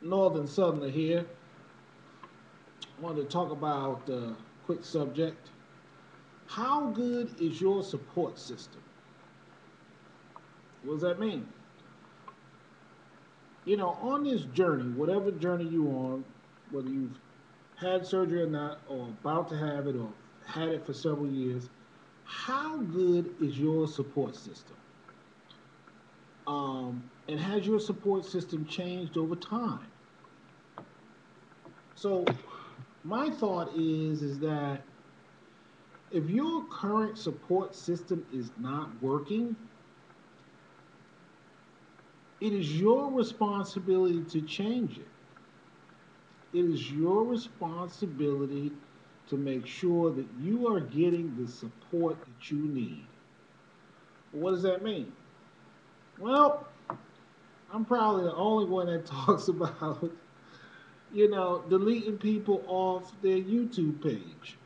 Northern Southerner here. I wanted to talk about a quick subject. How good is your support system? What does that mean? On this journey, whatever journey you're on, whether you've had surgery or not, or about to have it, or had it for several years, how good is your support system? And has your support system changed over time? So, my thought is that if your current support system is not working, it is your responsibility to change it. It is your responsibility to make sure that you are getting the support that you need. What does that mean? Well, I'm probably the only one that talks about, deleting people off their YouTube page.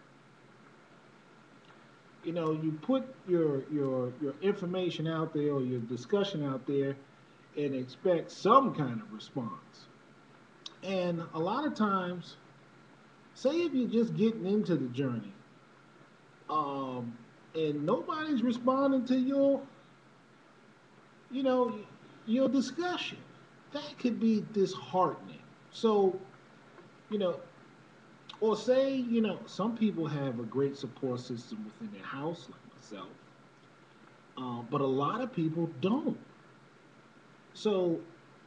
You put your information out there or your discussion out there and expect some kind of response. And a lot of times, say if you're just getting into the journey, um, and nobody's responding to you know, your discussion, that could be disheartening. So, you know, or say, some people have a great support system within their house, like myself, but a lot of people don't. So,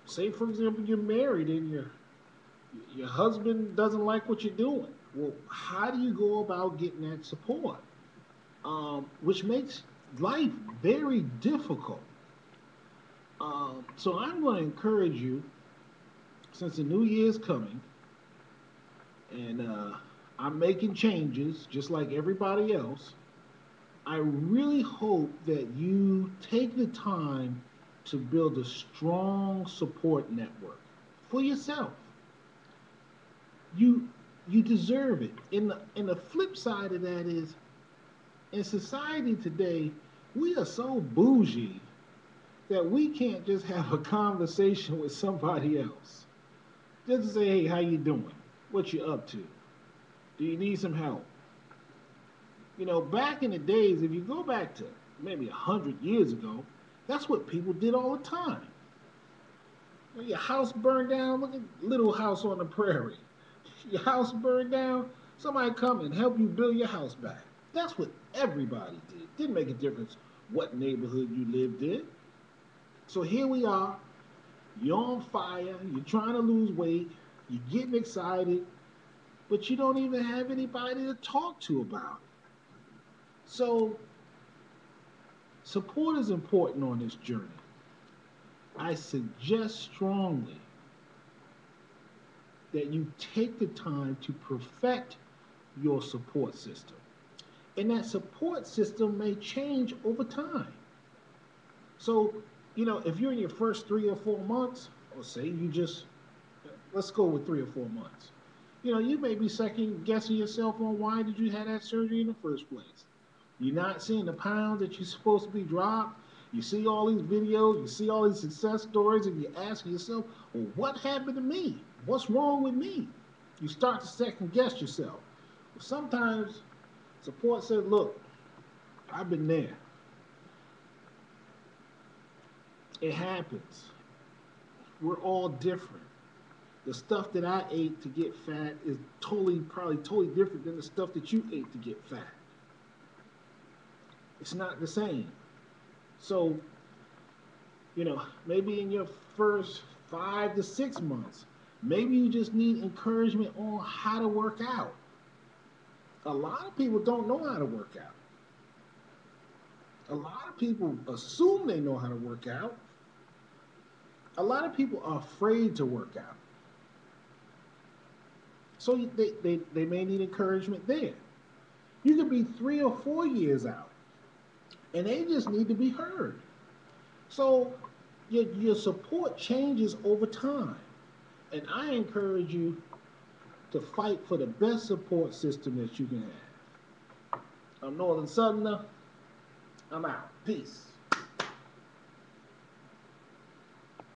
say for example, you're married and your husband doesn't like what you're doing. Well, how do you go about getting that support? Which makes life very difficult. So I'm going to encourage you, since the new year is coming, and I'm making changes just like everybody else. I really hope that you take the time to build a strong support network for yourself. You you deserve it. And the flip side of that is, in society today, we are so bougie that we can't just have a conversation with somebody else. Just to say, hey, how you doing? What you up to? Do you need some help? Back in the days, if you go back to maybe 100 years ago, that's what people did all the time. When your house burned down, look at Little House on the Prairie. Your house burned down, somebody come and help you build your house back. That's what everybody did. Didn't make a difference what neighborhood you lived in. So here we are. You're on fire. You're trying to lose weight. You're getting excited, but you don't even have anybody to talk to about it. So support is important on this journey. I suggest strongly that you take the time to perfect your support system. And that support system may change over time. So, if you're in your first 3 or 4 months, or say you just, let's go with 3 or 4 months, you may be second guessing yourself on why did you have that surgery in the first place. You're not seeing the pounds that you're supposed to be dropped. You see all these videos, you see all these success stories, and you ask yourself, well, what happened to me? What's wrong with me? You start to second guess yourself. Well, sometimes support says, look, I've been there. It happens. We're all different. The stuff that I ate to get fat is probably totally different than the stuff that you ate to get fat. It's not the same. So, maybe in your first 5 to 6 months, maybe you just need encouragement on how to work out. A lot of people don't know how to work out. A lot of people assume they know how to work out. A lot of people are afraid to work out. So they may need encouragement there. You could be 3 or 4 years out, and they just need to be heard. So your support changes over time. And I encourage you to fight for the best support system that you can have. I'm Northern Southerner. I'm out. Peace.